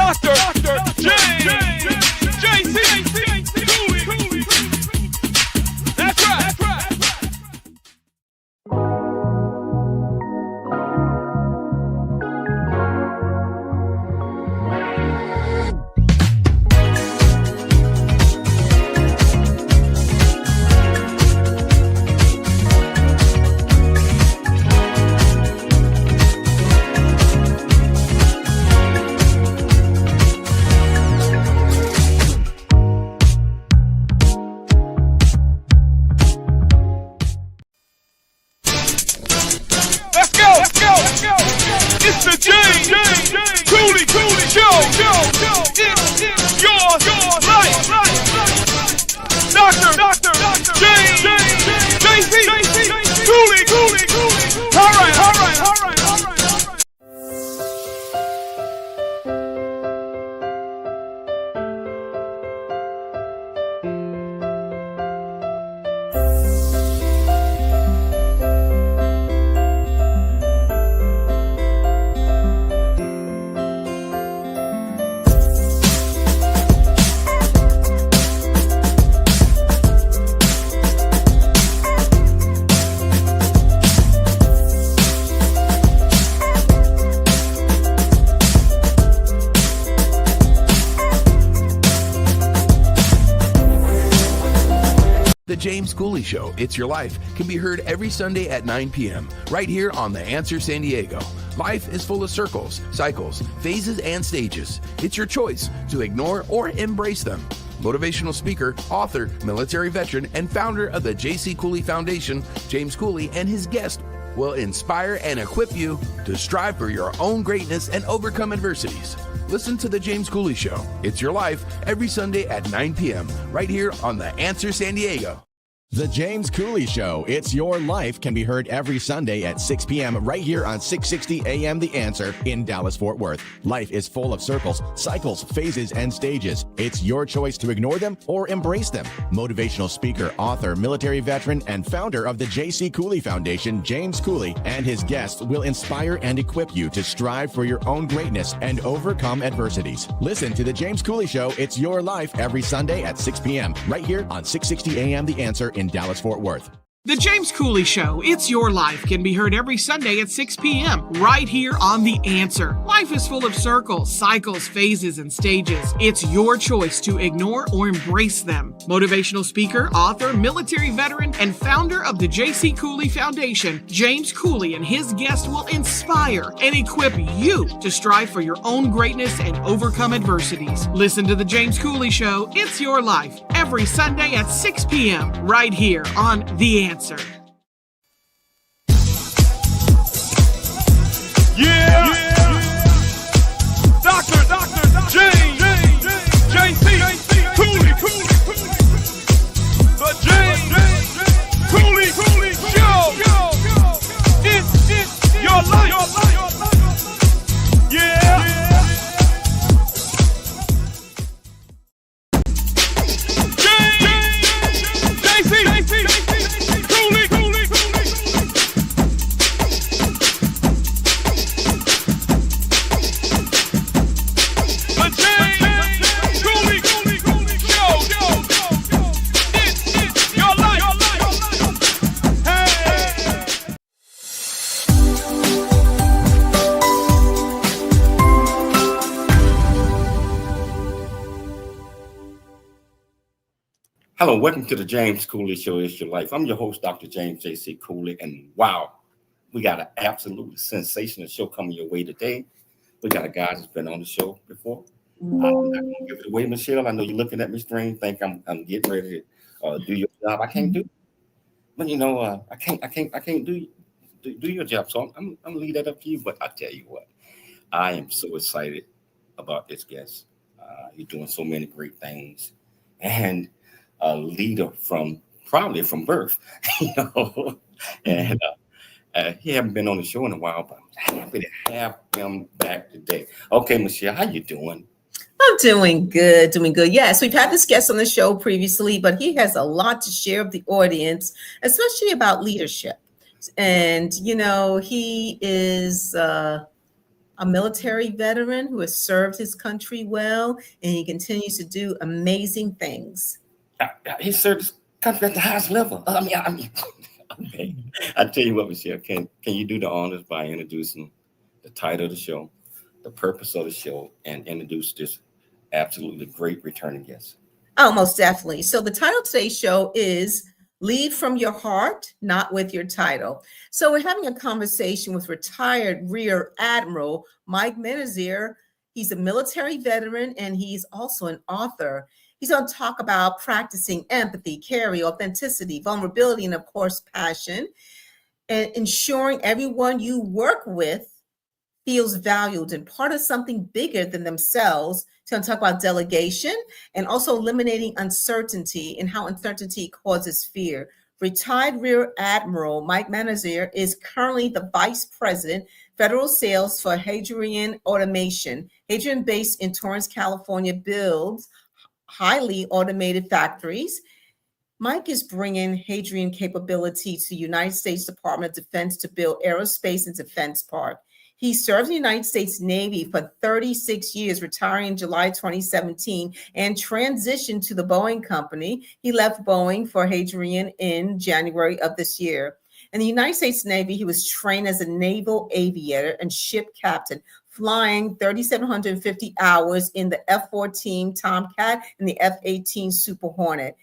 Dr. J.C. Cooley. That's right. It's the James Cooley Show. It's your life. Dr. J.C. Cooley. All right. The James Cooley Show, It's Your Life, can be heard every Sunday at 9 p.m. right here on The Answer San Diego. Life is full of circles, cycles, phases, and stages. It's your choice to ignore or embrace them. Motivational speaker, author, military veteran, and founder of the J.C. Cooley Foundation, James Cooley, and his guest will inspire and equip you to strive for your own greatness and overcome adversities. Listen to The James Cooley Show, It's Your Life, every Sunday at 9 p.m. right here on The Answer San Diego. The James Cooley Show, It's Your Life, can be heard every Sunday at 6 p.m. right here on 660 AM The Answer in Dallas-Fort Worth. Life is full of circles, cycles, phases, and stages. It's your choice to ignore them or embrace them. Motivational speaker, author, military veteran, and founder of the J.C. Cooley Foundation, James Cooley, and his guests will inspire and equip you to strive for your own greatness and overcome adversities. Listen to The James Cooley Show, It's Your Life, every Sunday at 6 p.m. right here on 660 AM The Answer in Dallas-Fort Worth. The James Cooley Show, It's Your Life, can be heard every Sunday at 6 p.m. right here on The Answer. Life is full of circles, cycles, phases, and stages. It's your choice to ignore or embrace them. Motivational speaker, author, military veteran, and founder of the J.C. Cooley Foundation, James Cooley and his guests will inspire and equip you to strive for your own greatness and overcome adversities. Listen to The James Cooley Show, It's Your Life, every Sunday at 6 p.m. right here on The Answer. Yeah. Dr. J.C. Cooley. The James Cooley Show. It's your life. Yeah. Hello, welcome to the James Cooley Show, It's Your Life. I'm your host, Dr. James J.C. Cooley, and wow, we got an absolutely sensational show coming your way today. We got a guy that's been on the show before. I'm not going to give it away, Michelle. I know you're looking at me strange, think I'm getting ready to do your job. I can't do it. But you know, I can't do your job. So I'm gonna leave that up to you. But I tell you what, I am so excited about this guest. He's doing so many great things, and a leader from birth, you know, and he haven't been on the show in a while, but I'm happy to have him back today. Okay, Michelle, how you doing? I'm doing good. Yes, we've had this guest on the show previously, but he has a lot to share with the audience, especially about leadership. And, you know, he is a military veteran who has served his country well, and he continues to do amazing things. He served his country at the highest level. Okay. I tell you what, Michelle, can you do the honors by introducing the title of the show, the purpose of the show, and introduce this absolutely great returning guest? Oh, most definitely. So the title of today's show is Lead from Your Heart, Not With Your Title. So we're having a conversation with retired Rear Admiral Mike Manazir. He's a military veteran and he's also an author. He's going to talk about practicing empathy, care, authenticity, vulnerability, and of course, passion, and ensuring everyone you work with feels valued and part of something bigger than themselves. He's going to talk about delegation and also eliminating uncertainty and how uncertainty causes fear. Retired Rear Admiral Mike Manazir is currently the Vice President, Federal Sales for Hadrian Automation. Hadrian, based in Torrance, California, builds highly automated factories. Mike is bringing Hadrian capability to the United States Department of Defense to build aerospace and defense park. He served in the United States Navy for 36 years, retiring in July 2017, and transitioned to the Boeing Company. He left Boeing for Hadrian in January of this year. In the United States Navy, he was trained as a naval aviator and ship captain, flying 3,750 hours in the F-14 Tomcat and the F-18 Super Hornet.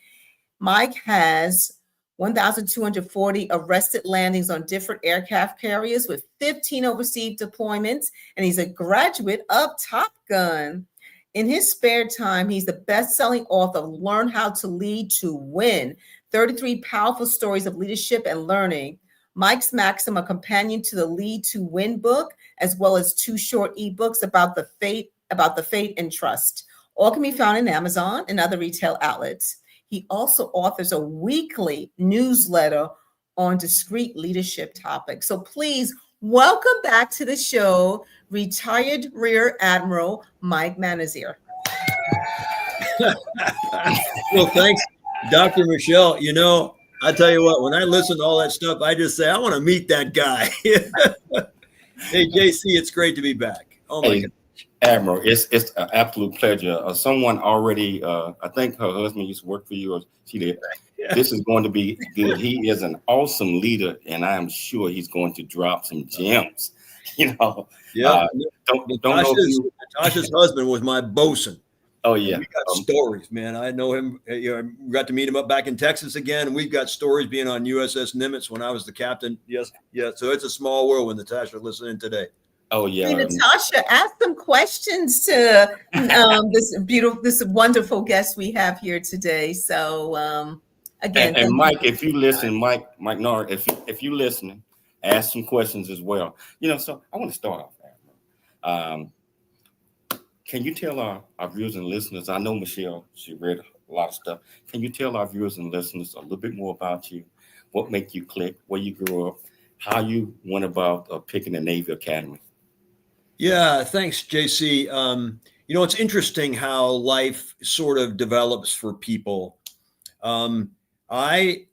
Mike has 1,240 arrested landings on different aircraft carriers with 15 overseas deployments, and he's a graduate of Top Gun. In his spare time, he's the best-selling author of Learn How to Lead to Win, 33 powerful stories of leadership and learning. Mike's Maxim, a companion to the Lead to Win book, as well as 2 short ebooks about the faith and trust. All can be found in Amazon and other retail outlets. He also authors a weekly newsletter on discrete leadership topics. So please welcome back to the show, retired Rear Admiral Mike Manazir. Well, thanks, Dr. Michelle. You know, I tell you what, when I listen to all that stuff, I just say, I want to meet that guy. Hey, JC, it's great to be back. Oh, my God. Admiral, it's an absolute pleasure. Someone already, I think her husband used to work for you, or she did. Yeah. This is going to be good. He is an awesome leader, and I am sure he's going to drop some gems. You know, yeah. Natasha's husband was my bosun. Oh yeah, we got stories, man. I know him. You know, we got to meet him up back in Texas again. And we've got stories being on USS Nimitz when I was the captain. Yes, yeah. So it's a small world when Natasha listening today. Oh yeah, hey, Natasha, ask some questions to this wonderful guest we have here today. So again, and Mike, if you listen, Mike Nard, if you listening, ask some questions as well. You know, so I want to start off. Can you tell our viewers and listeners? I know Michelle, she read a lot of stuff. Can you tell our viewers and listeners a little bit more about you? What made you click? Where you grew up? How you went about picking the Navy Academy? Yeah, thanks, JC. You know, it's interesting how life sort of develops for people. I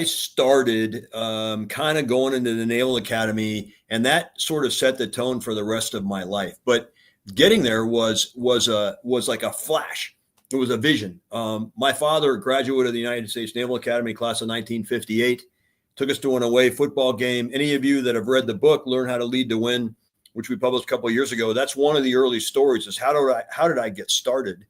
started kind of going into the Naval Academy, and that sort of set the tone for the rest of my life. But getting there was like a flash. It was a vision. My father, a graduate of the United States Naval Academy, class of 1958, took us to an away football game. Any of you that have read the book, Learn How to Lead to Win, which we published a couple of years ago, that's one of the early stories is how did I get started?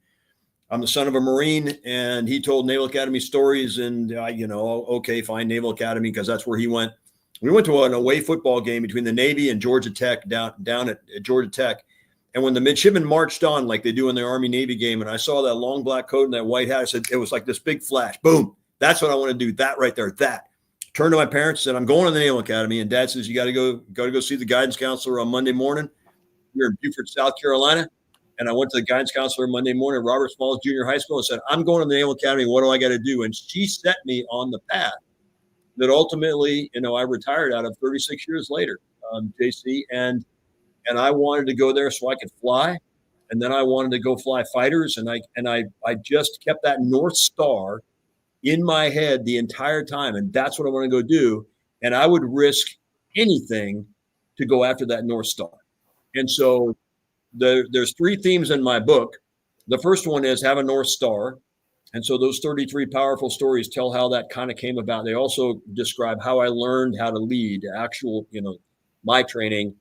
I'm the son of a Marine, and he told Naval Academy stories, and okay, fine, Naval Academy, because that's where he went. We went to an away football game between the Navy and Georgia Tech down at Georgia Tech. And when the midshipmen marched on like they do in their Army-Navy game, and I saw that long black coat and that white hat, I said, it was like this big flash. Boom. That's what I want to do. That right there. That. Turned to my parents, said, I'm going to the Naval Academy. And Dad says, you got to go see the guidance counselor on Monday morning. We're in Beaufort, South Carolina. And I went to the guidance counselor Monday morning at Robert Smalls Junior High School and said, I'm going to the Naval Academy. What do I got to do? And she set me on the path that ultimately, I retired out of 36 years later, JC. And I wanted to go there so I could fly. And then I wanted to go fly fighters. And I just kept that North Star in my head the entire time. And that's what I want to go do. And I would risk anything to go after that North Star. And so there's 3 themes in my book. The first one is have a North Star. And so those 33 powerful stories tell how that kind of came about. They also describe how I learned how to lead, actual, my training,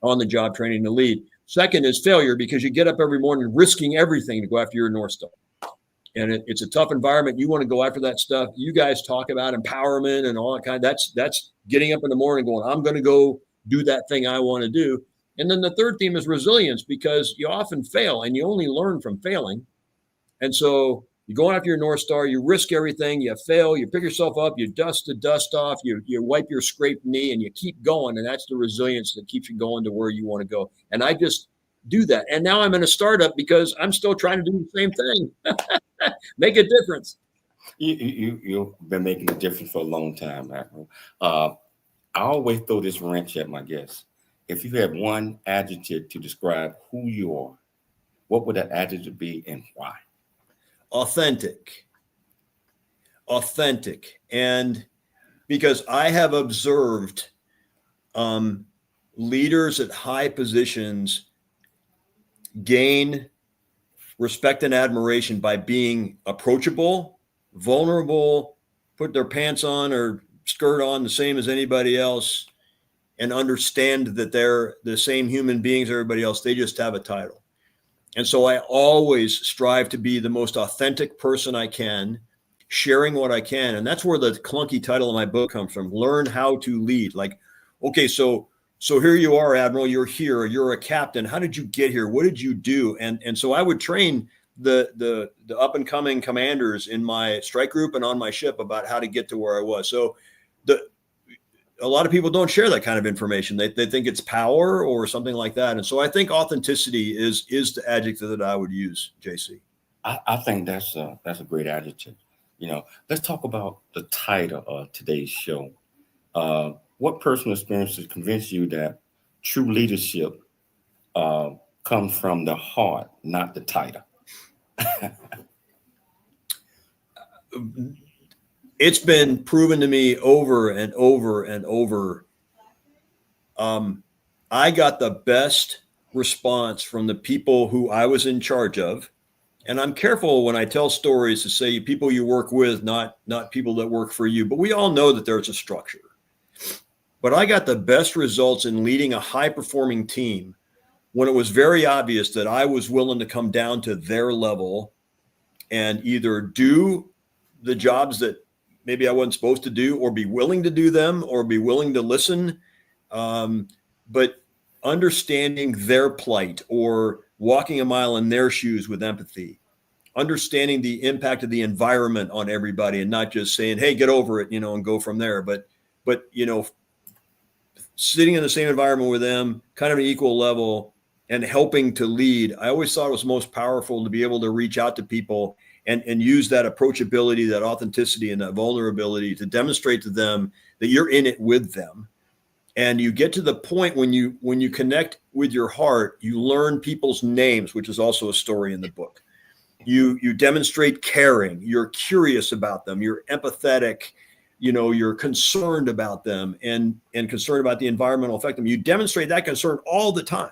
on the job training to lead. Second is failure, because you get up every morning risking everything to go after your North Star. And it's a tough environment. You want to go after that stuff. You guys talk about empowerment and all that kind of, that's getting up in the morning going, I'm going to go do that thing I want to do. And then the third theme is resilience, because you often fail and you only learn from failing. And so you go after your North Star, you risk everything, you fail, you pick yourself up, you dust the dust off, you wipe your scraped knee, and you keep going. And that's the resilience that keeps you going to where you want to go. And I just do that. And now I'm in a startup because I'm still trying to do the same thing. Make a difference. You've been making a difference for a long time, Admiral. I always throw this wrench at my guests. If you had one adjective to describe who you are, what would that adjective be and why? Authentic. And because I have observed leaders at high positions gain respect and admiration by being approachable, vulnerable, put their pants on or skirt on the same as anybody else, and understand that they're the same human beings as everybody else. They just have a title. And so I always strive to be the most authentic person I can, sharing what I can. And that's where the clunky title of my book comes from. Learn how to lead. Like, okay, so here you are, Admiral, you're here, you're a captain. How did you get here? What did you do? And so I would train the up and coming commanders in my strike group and on my ship about how to get to where I was. So a lot of people don't share that kind of information. They think it's power or something like that. And so I think authenticity is the adjective that I would use, JC. I think that's a great adjective. Let's talk about the title of today's show. What personal experiences convince you that true leadership comes from the heart, not the title? It's been proven to me over and over and over. I got the best response from the people who I was in charge of. And I'm careful when I tell stories to say people you work with, not people that work for you. But we all know that there's a structure. But I got the best results in leading a high-performing team when it was very obvious that I was willing to come down to their level and either do the jobs that maybe I wasn't supposed to do, or be willing to do them, or be willing to listen. But understanding their plight, or walking a mile in their shoes with empathy, understanding the impact of the environment on everybody, and not just saying, hey, get over it, and go from there. But sitting in the same environment with them, kind of an equal level, and helping to lead. I always thought it was most powerful to be able to reach out to people and use that approachability, that authenticity, and that vulnerability to demonstrate to them that you're in it with them. And you get to the point when you connect with your heart, you learn people's names, which is also a story in the book. You demonstrate caring, you're curious about them, you're empathetic, you're concerned about them and concerned about the environmental effect of them. You demonstrate that concern all the time.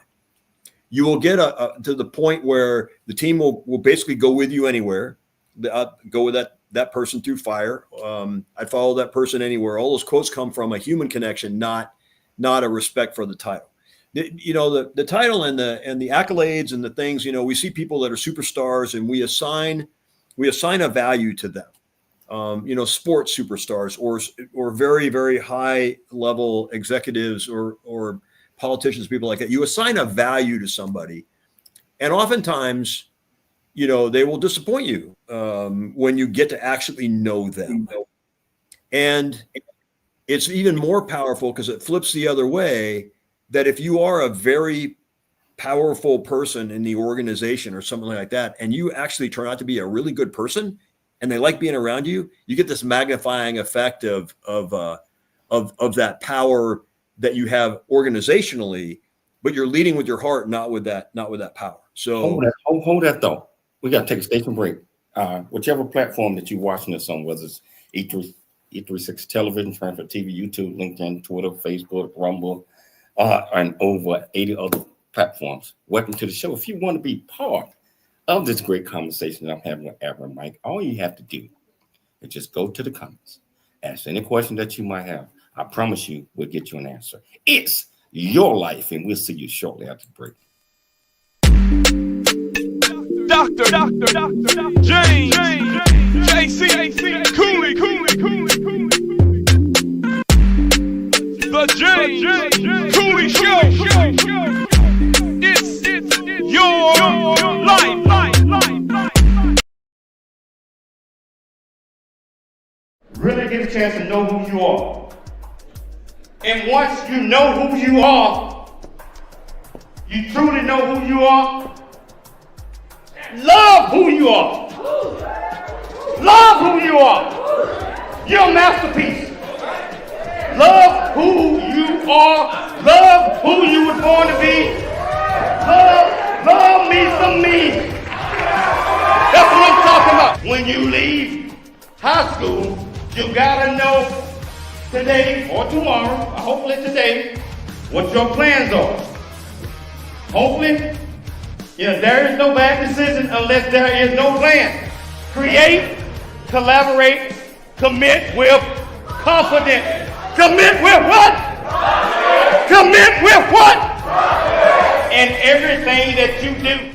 You will get to the point where the team will basically go with you anywhere. Go with that person through fire. I'd follow that person anywhere. All those quotes come from a human connection, not a respect for the title. The title and the accolades and the things, we see people that are superstars and we assign a value to them. Sports superstars or very, very high level executives or politicians, people like that. You assign a value to somebody, and oftentimes, they will disappoint you when you get to actually know them. And it's even more powerful because it flips the other way, that if you are a very powerful person in the organization or something like that, and you actually turn out to be a really good person and they like being around you, you get this magnifying effect of that power that you have organizationally, but you're leading with your heart, not with that power. So hold that thought. We got to take a station break. Whichever platform that you're watching this on, whether it's E36 television, Transfer TV, YouTube, LinkedIn, Twitter, Facebook, Rumble, and over 80 other platforms. Welcome to the show. If you want to be part of this great conversation that I'm having with Admiral Mike, all you have to do is just go to the comments, ask any question that you might have. I promise you we'll get you an answer. It's your life, and we'll see you shortly after the break. Dr. James J.C. Cooley. The James Cooley Show. It's your life. Really get a chance to know who you are. And once you know who you are, you truly know who you are, love who you are. Love who you are. You're a masterpiece. Love who you are. Love who you were born to be. Love me some me. That's what I'm talking about. When you leave high school, you gotta know today or tomorrow, or hopefully today, what your plans are. Hopefully, there is no bad decision unless there is no plan. Create, collaborate, commit with confidence. Commit with what? Commit with what? And everything that you do.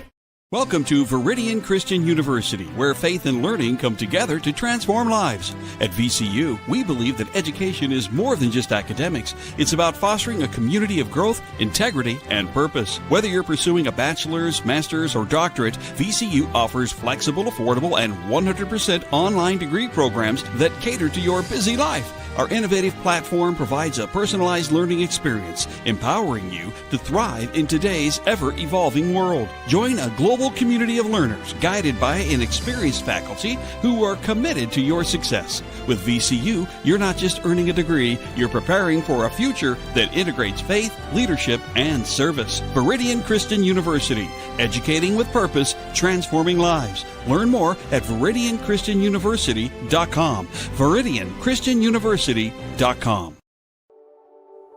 Welcome to Viridian Christian University, where faith and learning come together to transform lives. At VCU, we believe that education is more than just academics. It's about fostering a community of growth, integrity, and purpose. Whether you're pursuing a bachelor's, master's, or doctorate, VCU offers flexible, affordable, and 100% online degree programs that cater to your busy life. Our innovative platform provides a personalized learning experience, empowering you to thrive in today's ever-evolving world. Join a global community of learners guided by an experienced faculty who are committed to your success. With VCU, you're not just earning a degree, you're preparing for a future that integrates faith, leadership, and service. Viridian Christian University, educating with purpose, transforming lives. Learn more at ViridianChristianUniversity.com. ViridianChristianUniversity.com.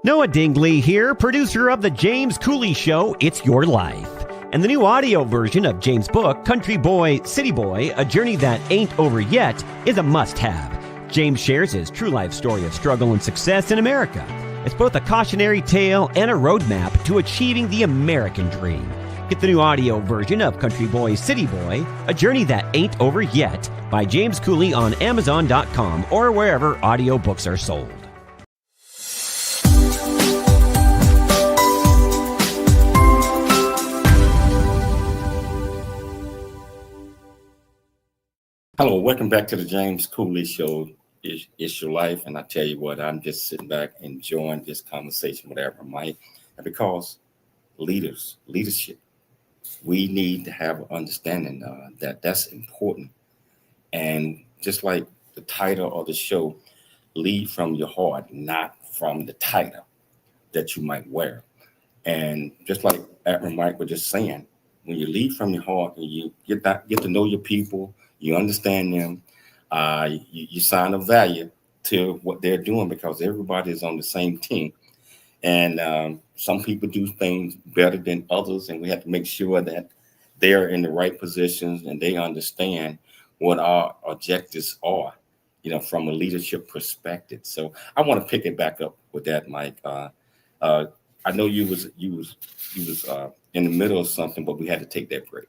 Noah Dingley here, producer of The James Cooley Show, It's Your Life. And the new audio version of James' book, Country Boy, City Boy, A Journey That Ain't Over Yet, is a must-have. James shares his true life story of struggle and success in America. It's both a cautionary tale and a roadmap to achieving the American dream. Get the new audio version of Country Boy, City Boy, A Journey That Ain't Over Yet by James Cooley on Amazon.com or wherever audiobooks are sold. Hello, welcome back to the James Cooley Show. It's your life, and I tell you what, I'm just sitting back enjoying this conversation with Admiral Mike, and because leadership, we need to have an understanding that that's important. And just like the title of the show, lead from your heart, not from the title that you might wear. And just like Admiral Mike was just saying, when you lead from your heart and you get to know your people, you understand them, you sign a value to what they're doing because everybody is on the same team. And some people do things better than others, and we have to make sure that they're in the right positions and they understand what our objectives are, from a leadership perspective. So I want to pick it back up with that, Mike. I know you was in the middle of something, but we had to take that break.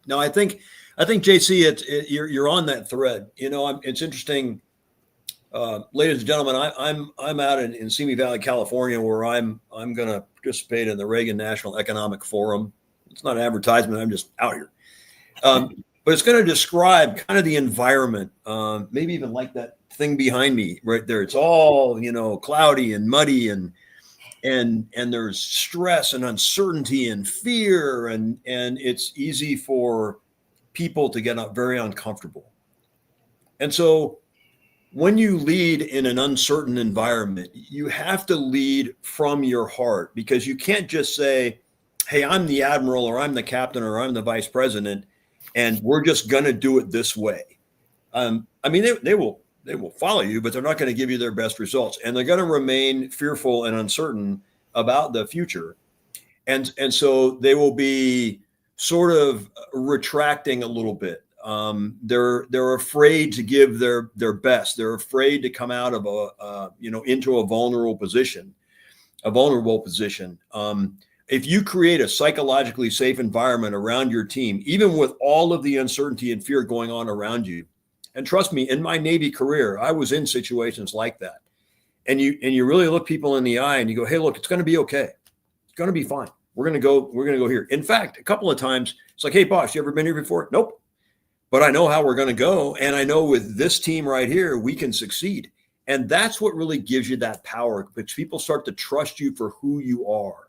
No, I think JC, you're on that thread. It's interesting, ladies and gentlemen. I'm out in Simi Valley, California, where I'm going to participate in the Reagan National Economic Forum. It's not an advertisement. I'm just out here, but it's going to describe kind of the environment. Maybe even like that thing behind me right there. It's all cloudy and muddy and there's stress and uncertainty and fear and it's easy for people to get very uncomfortable. And so when you lead in an uncertain environment, you have to lead from your heart, because you can't just say, hey, I'm the admiral or I'm the captain or I'm the vice president, and we're just going to do it this way. They will follow you, but they're not going to give you their best results. And they're going to remain fearful and uncertain about the future. And so they will be sort of retracting a little bit. They're afraid to give their best. They're afraid to come out of into a vulnerable position. If you create a psychologically safe environment around your team, even with all of the uncertainty and fear going on around you, and trust me, in my Navy career, I was in situations like that. And you really look people in the eye and you go, hey, look, it's going to be okay. It's going to be fine. We're going to go here. In fact, a couple of times it's like, hey, boss, you ever been here before? Nope. But I know how we're going to go. And I know with this team right here, we can succeed. And that's what really gives you that power, because people start to trust you for who you are.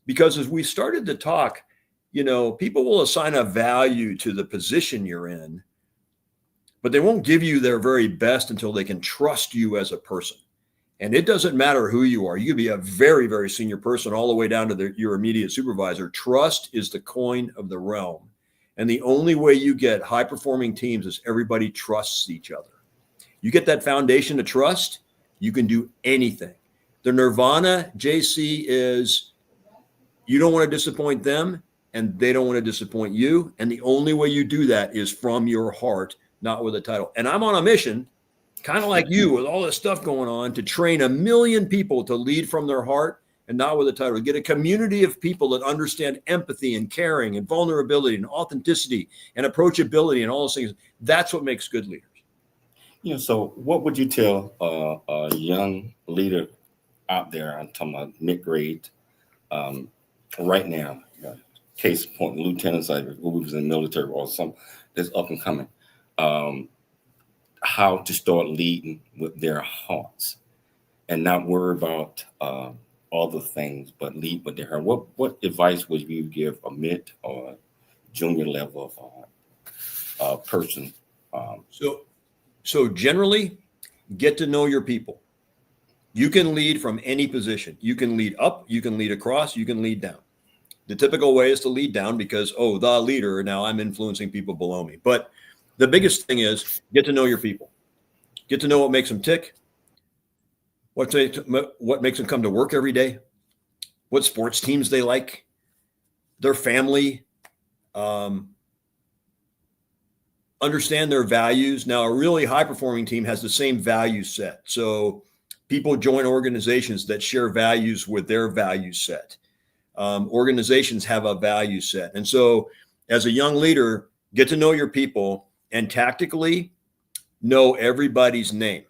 Because as we started to talk, people will assign a value to the position you're in, but they won't give you their very best until they can trust you as a person. And it doesn't matter who you are. You could be a very, very senior person all the way down to your immediate supervisor. Trust is the coin of the realm. And the only way you get high-performing teams is everybody trusts each other. You get that foundation of trust, you can do anything. The nirvana, JC, is you don't want to disappoint them, and they don't want to disappoint you. And the only way you do that is from your heart, not with a title. And I'm on a mission, kind of like you, with all this stuff going on, to train 1 million people to lead from their heart and not with a title. Get a community of people that understand empathy and caring and vulnerability and authenticity and approachability and all those things. That's what makes good leaders. So what would you tell a young leader out there? I'm talking about mid-grade right now. Case point, lieutenants who was in the military or some that's up and coming. How to start leading with their hearts and not worry about other things, but lead with their heart. What advice would you give a mid or junior level of person? So generally, get to know your people. You can lead from any position. You can lead up, you can lead across, you can lead down. The typical way is to lead down because, the leader, now I'm influencing people below me. But the biggest thing is get to know your people. Get to know what makes them tick, what makes them come to work every day, what sports teams they like, their family, understand their values. Now, a really high-performing team has the same value set. So people join organizations that share values with their value set. Organizations have a value set. And so as a young leader, get to know your people and tactically know everybody's name.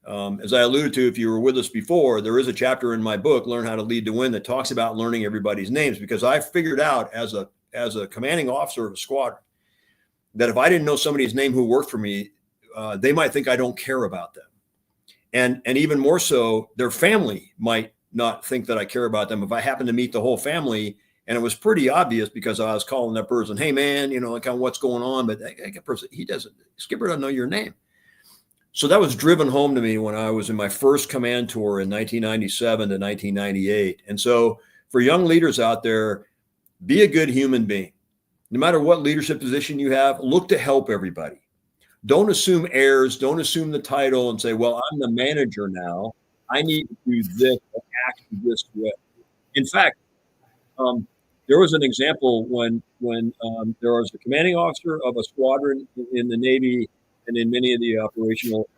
As I alluded to, if you were with us before, there is a chapter in my book, Learn How to Lead to Win, that talks about learning everybody's names, because I figured out as a commanding officer of a squadron that if I didn't know somebody's name who worked for me, they might think I don't care about them. And even more so, their family might not think that I care about them if I happen to meet the whole family. And it was pretty obvious because I was calling that person, hey man, like what's going on? But that person, Skipper doesn't know your name. So that was driven home to me when I was in my first command tour in 1997 to 1998. And so for young leaders out there, be a good human being. No matter what leadership position you have, look to help everybody. Don't assume heirs, don't assume the title and say, well, I'm the manager now. I need to do this or act this way. In fact, there was an example when there was a commanding officer of a squadron in the Navy and in many of the operational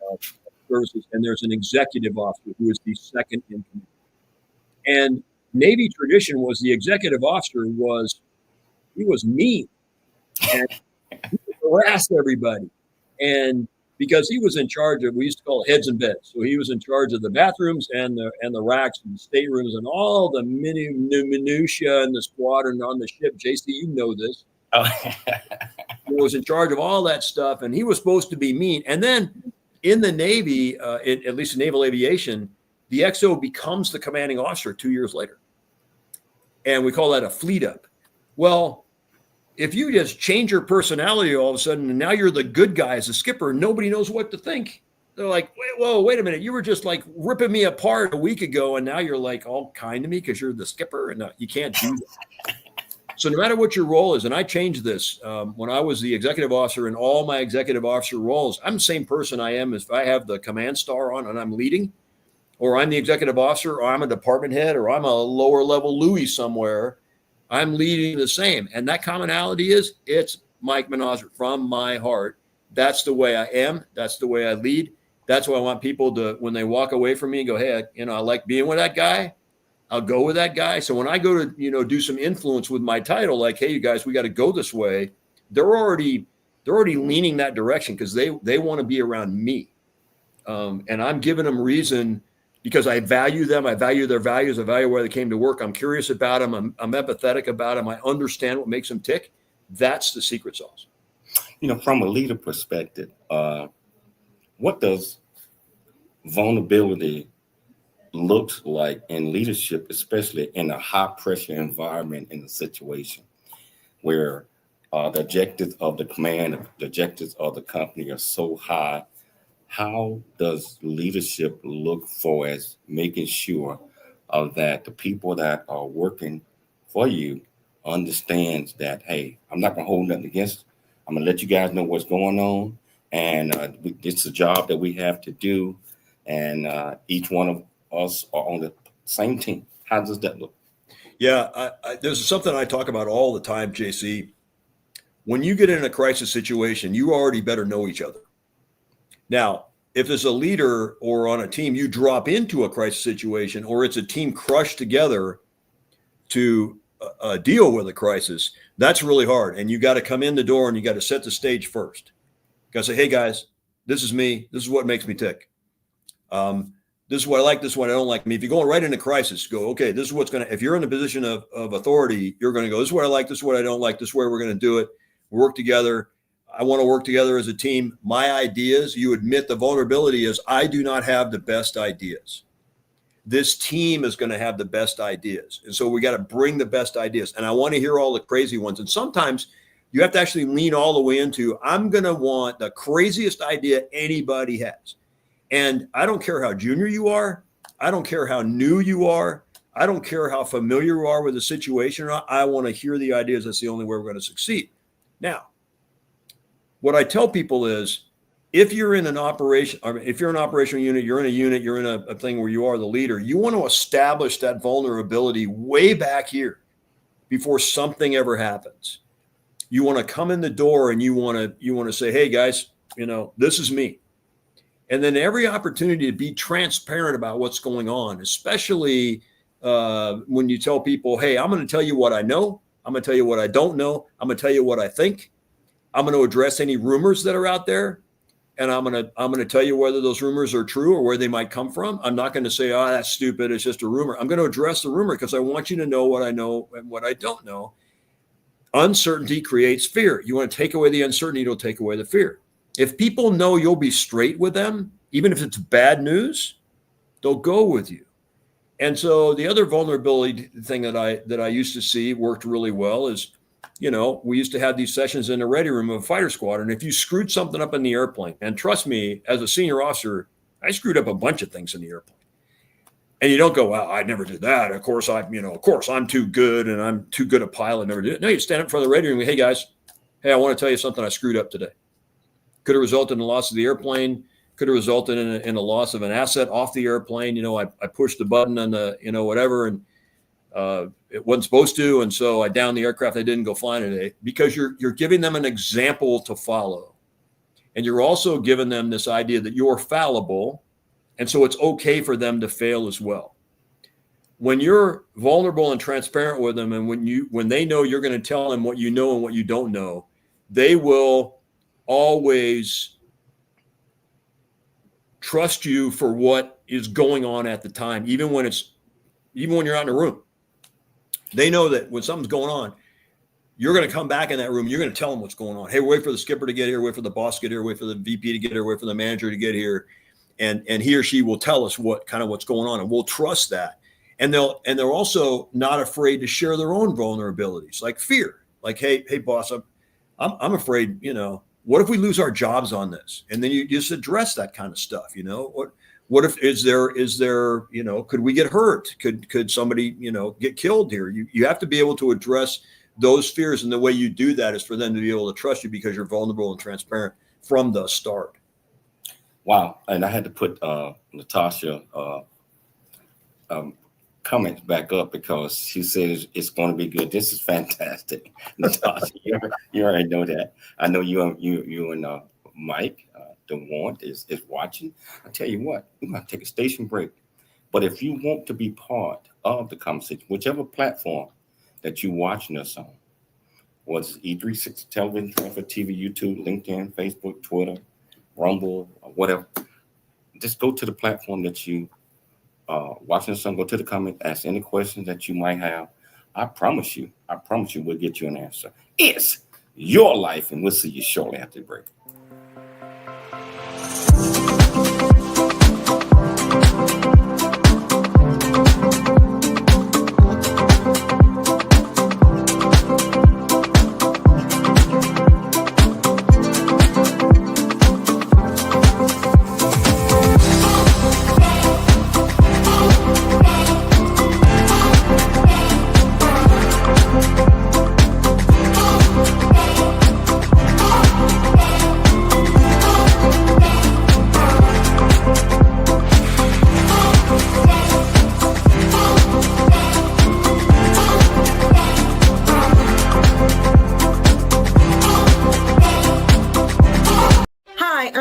services, and there's an executive officer who is the second in command. And Navy tradition was the executive officer was mean and he harassed everybody. And because he was in charge of, we used to call it heads and beds. So he was in charge of the bathrooms and the racks and the staterooms and all the minutia in the squadron on the ship. JC, you know this. He was in charge of all that stuff, and he was supposed to be mean. And then in the Navy, at least in naval aviation, the XO becomes the commanding officer 2 years later. And we call that a fleet up. Well, if you just change your personality all of a sudden, and now you're the good guy as a skipper, nobody knows what to think. They're like, wait a minute. You were just like ripping me apart a week ago, and now you're like all kind to me because you're the skipper, and you can't do that. So no matter what your role is, and I changed this when I was the executive officer in all my executive officer roles, I'm the same person I am if I have the command star on and I'm leading. or I'm the executive officer, or I'm a department head, or I'm a lower level Louis somewhere, I'm leading the same. And that commonality is it's Mike Manazir from my heart. That's the way I am. That's the way I lead. That's why I want people to, when they walk away from me, go, hey, I like being with that guy. I'll go with that guy. So when I go to, do some influence with my title, like, hey, you guys, we got to go this way. They're already leaning that direction because they want to be around me. And I'm giving them reason because I value them. I value their values. I value where they came to work. I'm curious about them. I'm empathetic about them. I understand what makes them tick. That's the secret sauce. From a leader perspective, what does vulnerability looks like in leadership, especially in a high pressure environment, in a situation where the objectives of the command, the objectives of the company are so high? How does leadership look for as making sure that the people that are working for you understands that, hey, I'm not going to hold nothing against. I'm going to let you guys know what's going on. And it's a job that we have to do. And each one of us are on the same team. How does that look? Yeah, there's something I talk about all the time, JC. When you get in a crisis situation, you already better know each other. Now, if as a leader or on a team, you drop into a crisis situation or it's a team crushed together to deal with a crisis, that's really hard. And you got to come in the door and you got to set the stage first. You got to say, hey, guys, this is me. This is what makes me tick. This is what I like. This is what I don't like. I mean, if you're going right into crisis, go, okay, this is what's going to, if you're in a position of authority, you're going to go, this is what I like. This is what I don't like. This is where we're going to do it. We work together. I want to work together as a team. My ideas, you admit the vulnerability is I do not have the best ideas. This team is going to have the best ideas. And so we got to bring the best ideas. And I want to hear all the crazy ones. And sometimes you have to actually lean all the way into, I'm going to want the craziest idea anybody has. And I don't care how junior you are. I don't care how new you are. I don't care how familiar you are with the situation or not. I want to hear the ideas. That's the only way we're going to succeed. Now, what I tell people is, if you're in an operation, or if you're an operational unit, you're in a thing where you are the leader, you want to establish that vulnerability way back here before something ever happens. You want to come in the door and you want to say, hey guys, this is me. And then every opportunity to be transparent about what's going on, especially when you tell people, hey, I'm going to tell you what I know. I'm going to tell you what I don't know. I'm going to tell you what I think. I'm going to address any rumors that are out there. And I'm going to tell you whether those rumors are true or where they might come from. I'm not going to say, oh, that's stupid. It's just a rumor. I'm going to address the rumor because I want you to know what I know and what I don't know. Uncertainty creates fear. You want to take away the uncertainty, it'll take away the fear. If people know you'll be straight with them, even if it's bad news, they'll go with you. And so the other vulnerability thing that I used to see worked really well is, we used to have these sessions in the ready room of a fighter squadron. If you screwed something up in the airplane, and trust me, as a senior officer, I screwed up a bunch of things in the airplane. And you don't go, well, I never did that. Of course, I'm too good and I'm too good a pilot. Never did it. No, you stand up in front of the ready room and go, hey guys, I want to tell you something I screwed up today. Could have resulted in the loss of the airplane. Could have resulted in a loss of an asset off the airplane. I pushed the button on the, whatever, and it wasn't supposed to. And so I downed the aircraft. I didn't go flying today, because you're giving them an example to follow. And you're also giving them this idea that you're fallible. And so it's okay for them to fail as well. When you're vulnerable and transparent with them, and when they know you're going to tell them what you know and what you don't know, they will always trust you for what is going on at the time, even when you're not in the room. They know that when something's going on, you're going to come back in that room. You're going to tell them what's going on. Hey, wait for the skipper to get here. Wait for the boss to get here. Wait for the VP to get here. Wait for the manager to get here. And he or she will tell us what's going on, and we'll trust that. And they're also not afraid to share their own vulnerabilities, like fear. Like, hey, boss, I'm afraid, what if we lose our jobs on this? And then you just address that kind of stuff. What if is there could we get hurt? Could somebody get killed here? You have to be able to address those fears, and the way you do that is for them to be able to trust you because you're vulnerable and transparent from the start. Wow. And I had to put Natasha comments back up because she says it's going to be good. This is fantastic. Natasha, you already know that. I know you and Mike, the one is watching. I tell you what, we're going to take a station break. But if you want to be part of the conversation, whichever platform that you're watching us on, whether it's E360 television, for TV, YouTube, LinkedIn, Facebook, Twitter, Rumble, or whatever, just go to the platform that you watching us on, go to the comment, ask any questions that you might have. I promise you, we'll get you an answer. It's your life, and we'll see you shortly after the break.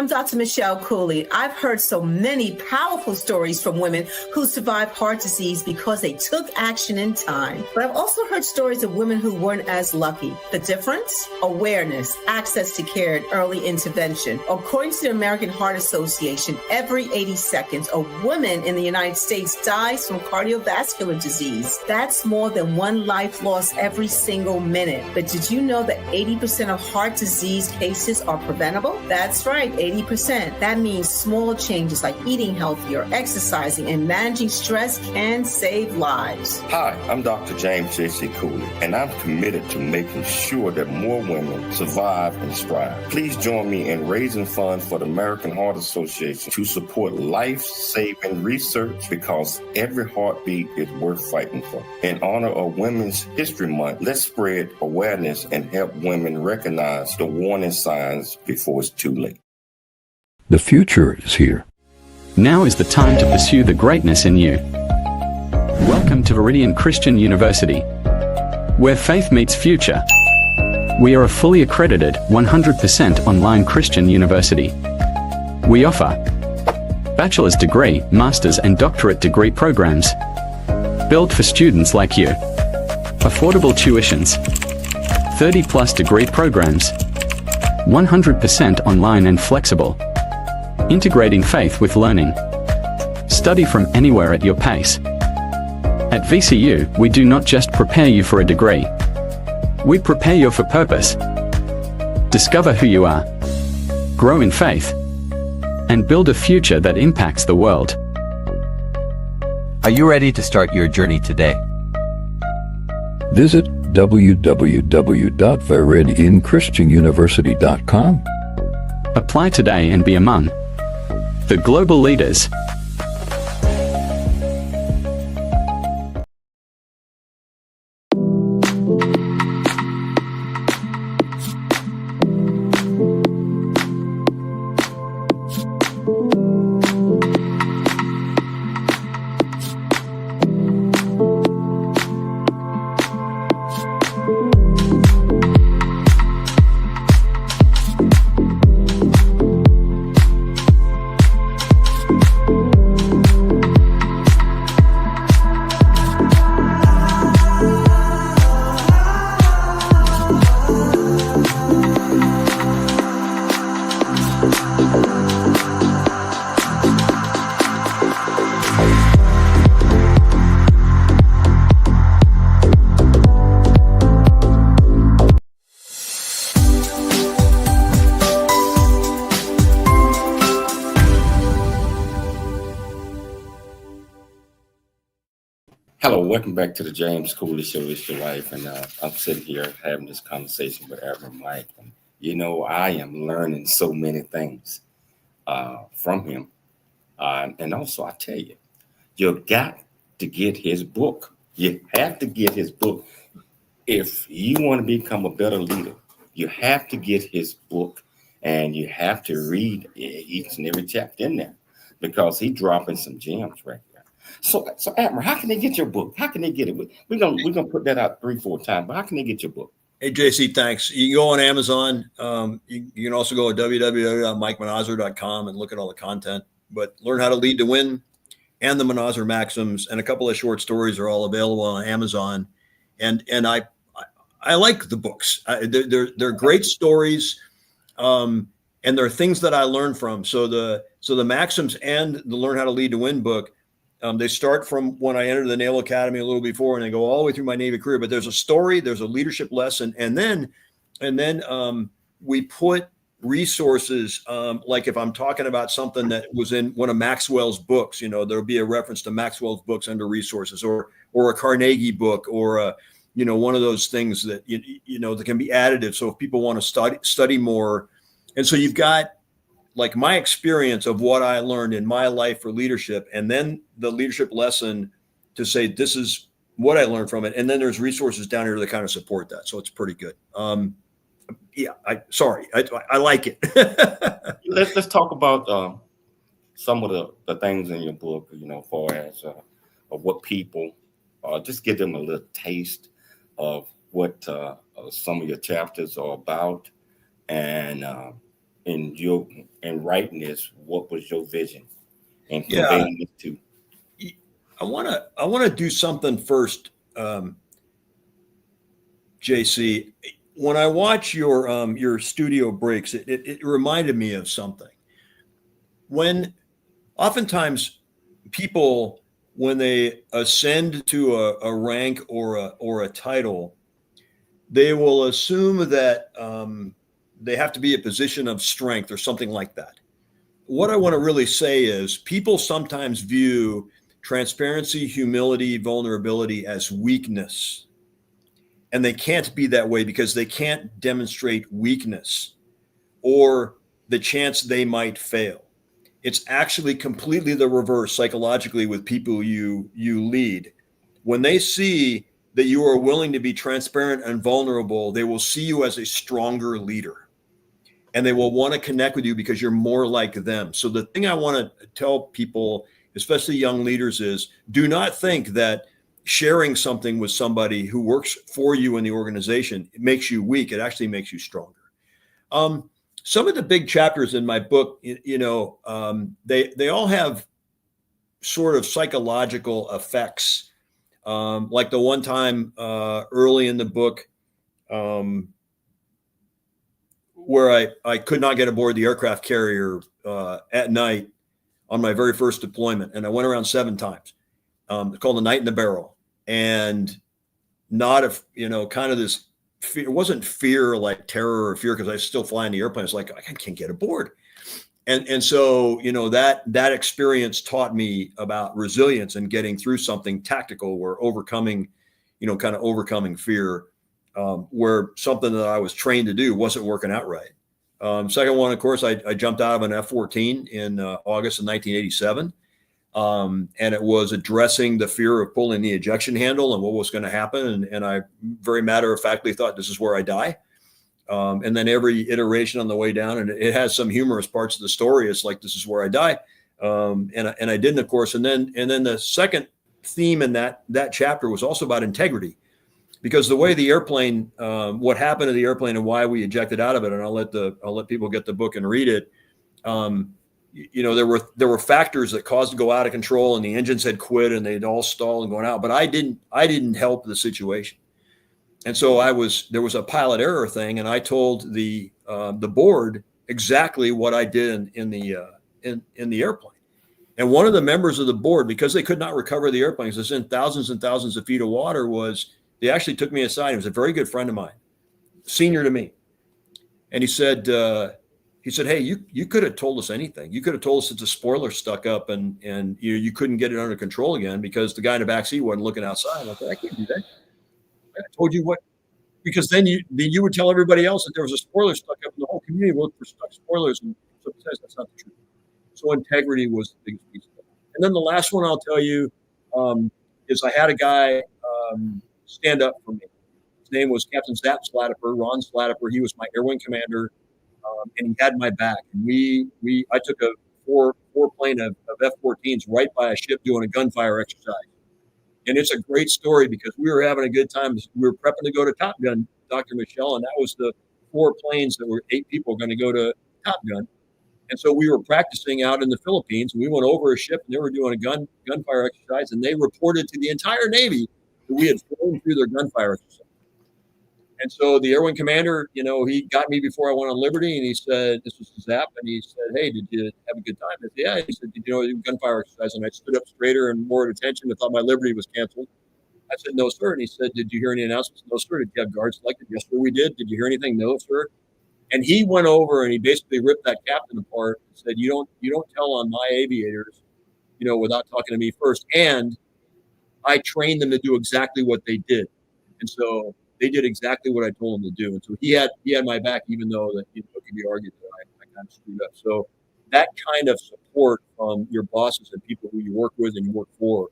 Dr. Michelle Cooley. I've heard so many powerful stories from women who survived heart disease because they took action in time. But I've also heard stories of women who weren't as lucky. The difference? Awareness, access to care, and early intervention. According to the American Heart Association, every 80 seconds, a woman in the United States dies from cardiovascular disease. That's more than one life lost every single minute. But did you know that 80% of heart disease cases are preventable? That's right, 80%. That means small changes like eating healthier, exercising, and managing stress can save lives. Hi, I'm Dr. James J.C. Cooley, and I'm committed to making sure that more women survive and strive. Please join me in raising funds for the American Heart Association to support life-saving research because every heartbeat is worth fighting for. In honor of Women's History Month, let's spread awareness and help women recognize the warning signs before it's too late. The future is here. Now is the time to pursue the greatness in you. Welcome to Viridian Christian University, where faith meets future. We are a fully accredited, 100% online Christian university. We offer bachelor's degree, master's and doctorate degree programs, built for students like you. Affordable tuitions, 30+ degree programs, 100% online and flexible. Integrating faith with learning. Study from anywhere at your pace. At VCU, we do not just prepare you for a degree. We prepare you for purpose. Discover who you are. Grow in faith. And build a future that impacts the world. Are you ready to start your journey today? Visit www.viridianchristianuniversity.com. Apply today and be among the global leaders. Hello, welcome back to the James Cooley Show. It's your life, and I'm sitting here having this conversation with Admiral Mike. And, you know, I am learning so many things from him. And also, I tell you, you've got to get his book. You have to get his book. If you want to become a better leader, you have to get his book, and you have to read each and every chapter in there because he's dropping some gems right there. So Admiral, how can they get your book? How can they get it? We're gonna put that out 3-4 times, but how can they get your book? Hey, JC, thanks. You can go on Amazon. You can also go to www.mikemanazir.com and look at all the content. But Learn How to Lead to Win and the Manazir Maxims and a couple of short stories are all available on Amazon. And I like the books. They're great stories, and there are things that I learned from. So the Maxims and the Learn How to Lead to Win book, they start from when I entered the Naval Academy a little before, and they go all the way through my Navy career. But there's a story, there's a leadership lesson, and then we put resources, like if I'm talking about something that was in one of Maxwell's books, there'll be a reference to Maxwell's books under resources, or a Carnegie book, or a one of those things that that can be additive. So if people want to study more, and so you've got like my experience of what I learned in my life for leadership, and then the leadership lesson to say this is what I learned from it, and then there's resources down here that kind of support that. So it's pretty good. Yeah, I like it. Let's talk about some of the things in your book, as far as of what people, just give them a little taste of what some of your chapters are about, and in writing this, what was your vision and conveying it to? I want to do something first, JC. When I watch your studio breaks, it reminded me of something. When oftentimes people, when they ascend to a rank or a title, they will assume that they have to be a position of strength or something like that. What I want to really say is people sometimes view transparency, humility, vulnerability as weakness. And they can't be that way because they can't demonstrate weakness or the chance they might fail. It's actually completely the reverse psychologically with people you lead. When they see that you are willing to be transparent and vulnerable, they will see you as a stronger leader. And they will want to connect with you because you're more like them. So the thing I want to tell people, especially young leaders, is do not think that sharing something with somebody who works for you in the organization, it makes you weak. It actually makes you stronger. Some of the big chapters in my book, they all have sort of psychological effects. Like the one time early in the book, where I could not get aboard the aircraft carrier at night on my very first deployment. And I went around 7 times. It's called The Night in the Barrel. And not kind of this fear. It wasn't fear like terror or fear because I was still flying the airplane. It's like, I can't get aboard. And so, that experience taught me about resilience and getting through something tactical where overcoming, kind of overcoming fear, where something that I was trained to do wasn't working out right. Second one, of course, I jumped out of an F-14 in August of 1987. And it was addressing the fear of pulling the ejection handle and what was going to happen. And I very matter-of-factly thought, this is where I die. And then every iteration on the way down, and it has some humorous parts of the story. It's like, this is where I die. And I didn't, of course. And then the second theme in that chapter was also about integrity, because the way the airplane, what happened to the airplane and why we ejected out of it. And I'll let people get the book and read it. There were factors that caused it to go out of control, and the engines had quit and they'd all stalled and going out, but I didn't help the situation. And so there was a pilot error thing. And I told the board exactly what I did in the airplane. And one of the members of the board, because they could not recover the airplane, because it's in thousands and thousands of feet of water, they actually took me aside. He was a very good friend of mine, senior to me. And he said, hey, you could have told us anything. You could have told us that the spoiler stuck up and you couldn't get it under control again because the guy in the back seat wasn't looking outside. I said, I can't do that. I told you what, because then you would tell everybody else that there was a spoiler stuck up, and the whole community looked for stuck spoilers. And so it says that's not the truth. So integrity was the biggest piece of it. And then the last one I'll tell you is I had a guy stand up for me. His name was Captain Ron Slatteper. He was my air wing commander. And he had my back. And I took a four plane of F-14s right by a ship doing a gunfire exercise. And it's a great story because we were having a good time. We were prepping to go to Top Gun, Dr. Michelle, and that was the 4 planes that were 8 people going to go to Top Gun. And so we were practicing out in the Philippines, and we went over a ship, and they were doing a gunfire exercise, and they reported to the entire Navy that we had flown through their gunfire exercise. And so the Air Wing commander, you know, he got me before I went on Liberty, and he said, this was Zap, and he said, hey, did you have a good time? I said, yeah. He said, did you know the gunfire exercise? And I stood up straighter and more at attention. I thought my Liberty was canceled. I said, no, sir. And he said, did you hear any announcements? No, sir. Did you have guards selected? Yes, sir, we did. Did you hear anything? No, sir. And he went over and he basically ripped that captain apart and said, you don't tell on my aviators, you know, without talking to me first. And I trained them to do exactly what they did. And so they did exactly what I told them to do. And so he had my back, even though that, you know, it could be argued that I kind of screwed up. So that kind of support from your bosses and people who you work with and you work for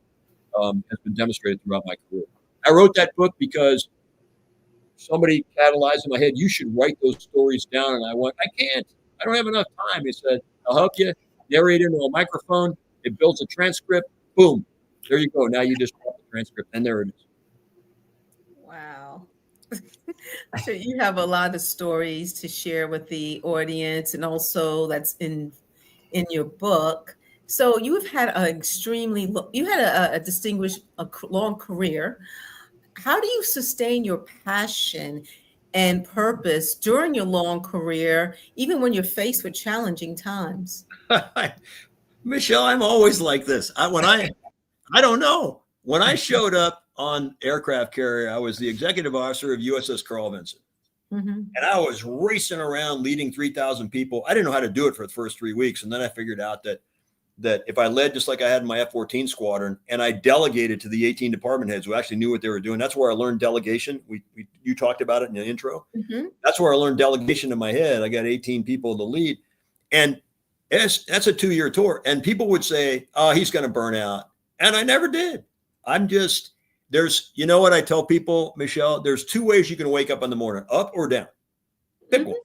has been demonstrated throughout my career. I wrote that book because somebody catalyzed in my head, you should write those stories down. And I went, I can't. I don't have enough time. He said, I'll help you. Narrate into a microphone. It builds a transcript. Boom. There you go. Now you just write the transcript. And there it is. Wow. So you have a lot of stories to share with the audience, and also that's in your book. So you've had a distinguished, long career. How do you sustain your passion and purpose during your long career, even when you're faced with challenging times? Michelle, I'm always like this. I don't know. When I showed up on aircraft carrier, I was the executive officer of USS Carl Vinson. Mm-hmm. And I was racing around leading 3,000 people. I didn't know how to do it for the first 3 weeks. And then I figured out that if I led just like I had in my F-14 squadron, and I delegated to the 18 department heads who actually knew what they were doing, that's where I learned delegation. You talked about it in the intro. Mm-hmm. That's where I learned delegation in my head. I got 18 people to lead. And that's a 2-year tour. And people would say, oh, he's going to burn out. And I never did. You know what I tell people, Michelle, there's 2 ways you can wake up in the morning, up or down. Pick Mm-hmm. one.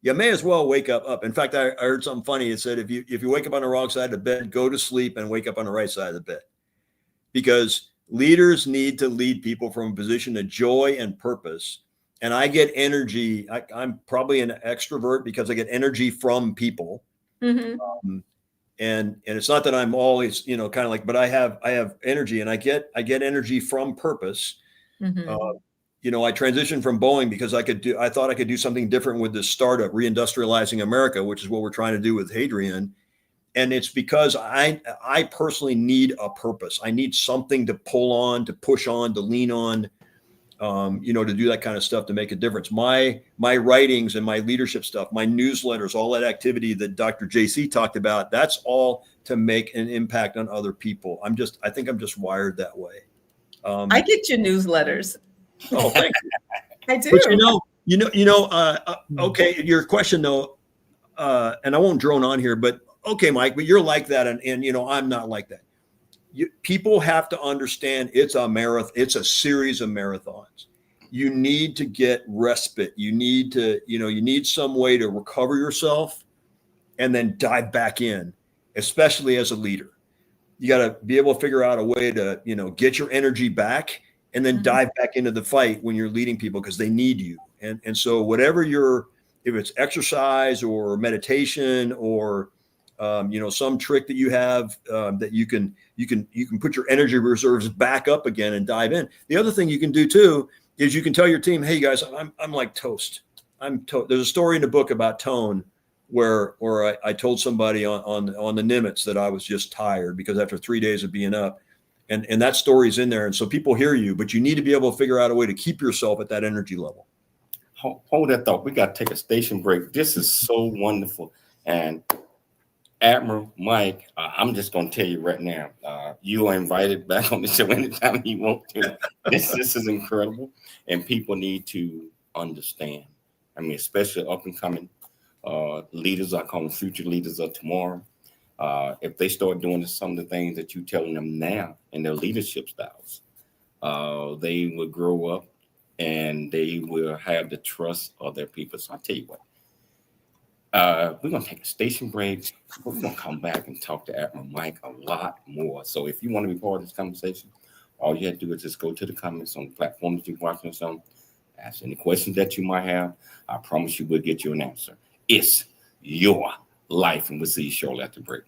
You may as well wake up. In fact, I heard something funny. It said, if you wake up on the wrong side of the bed, go to sleep and wake up on the right side of the bed. Because leaders need to lead people from a position of joy and purpose. And I get energy. I'm probably an extrovert because I get energy from people. Mm-hmm. And it's not that I'm always, you know, kind of like, but I have energy, and I get energy from purpose. Mm-hmm. You know, I transitioned from Boeing because I thought I could do something different with this startup, reindustrializing America, which is what we're trying to do with Hadrian. And it's because I personally need a purpose. I need something to pull on, to push on, to lean on, you know, to do that kind of stuff, to make a difference. My writings and my leadership stuff, my newsletters, all that activity that Dr. JC talked about, that's all to make an impact on other people. I think I'm just wired that way. I get your newsletters. Oh, thank you. I do. But okay. Your question though, and I won't drone on here, but okay, Mike, but you're like that. And you know, I'm not like that. People have to understand it's a marathon. It's a series of marathons. You need to get respite. You need some way to recover yourself and then dive back in, especially as a leader. You got to be able to figure out a way to, you know, get your energy back and then dive back into the fight when you're leading people, because they need you. And so whatever if it's exercise or meditation or, you know, some trick that you have that you can put your energy reserves back up again and dive in. The other thing you can do too is you can tell your team, hey guys, I'm like toast. There's a story in the book about tone where I told somebody on the Nimitz that I was just tired because after 3 days of being up, and that story's in there. And so people hear you, but you need to be able to figure out a way to keep yourself at that energy level. Hold that thought. We got to take a station break. This is so wonderful. And Admiral Mike, I'm just going to tell you right now, you are invited back on the show anytime you want to. This is incredible. And people need to understand. I mean, especially up and coming leaders, I call them future leaders of tomorrow. If they start doing some of the things that you're telling them now in their leadership styles, they will grow up and they will have the trust of their people. So I'll tell you what, We're going to take a station break. But we're going to come back and talk to Admiral Mike a lot more. So if you want to be part of this conversation, all you have to do is just go to the comments on the platforms you're watching us on. Ask any questions that you might have. I promise you we'll get you an answer. It's your life, and we'll see you shortly after the break.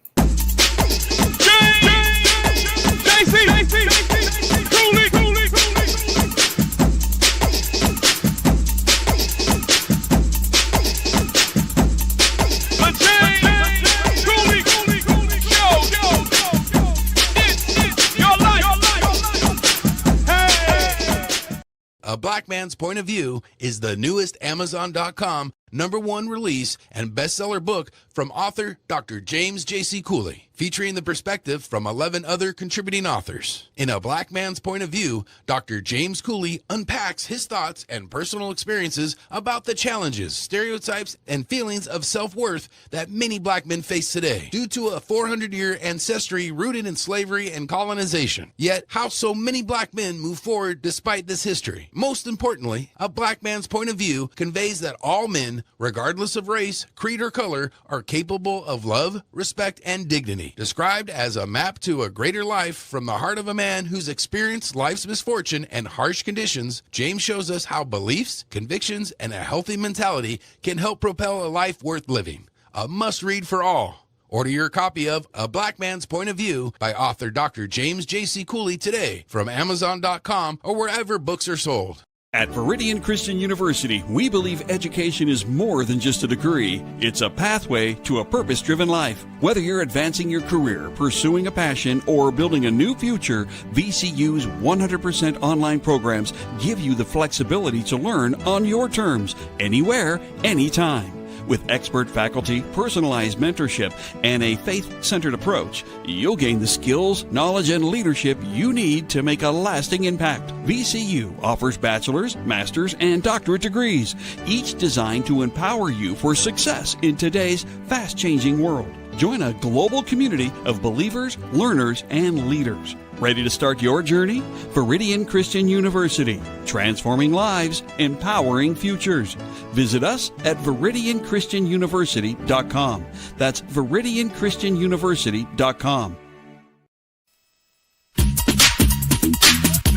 A Black Man's Point of View is the newest Amazon.com #1 release and bestseller book from author Dr. James J.C. Cooley, featuring the perspective from 11 other contributing authors. In A Black Man's Point of View, Dr. James Cooley unpacks his thoughts and personal experiences about the challenges, stereotypes, and feelings of self-worth that many black men face today due to a 400-year ancestry rooted in slavery and colonization. Yet, how so many black men move forward despite this history. Most importantly, A Black Man's Point of View conveys that all men, regardless of race, creed, or color, are capable of love, respect, and dignity. Described as a map to a greater life from the heart of a man who's experienced life's misfortune and harsh conditions, James shows us how beliefs, convictions, and a healthy mentality can help propel a life worth living. A must-read for all. Order your copy of A Black Man's Point of View by author Dr. James J.C. Cooley today from Amazon.com or wherever books are sold. At Viridian Christian University, we believe education is more than just a degree. It's a pathway to a purpose-driven life. Whether you're advancing your career, pursuing a passion, or building a new future, VCU's 100% online programs give you the flexibility to learn on your terms, anywhere, anytime. With expert faculty, personalized mentorship, and a faith-centered approach, you'll gain the skills, knowledge, and leadership you need to make a lasting impact. VCU offers bachelor's, master's, and doctorate degrees, each designed to empower you for success in today's fast-changing world. Join a global community of believers, learners, and leaders. Ready to start your journey? Viridian Christian University, transforming lives, empowering futures. Visit us at ViridianChristianUniversity.com. That's ViridianChristianUniversity.com.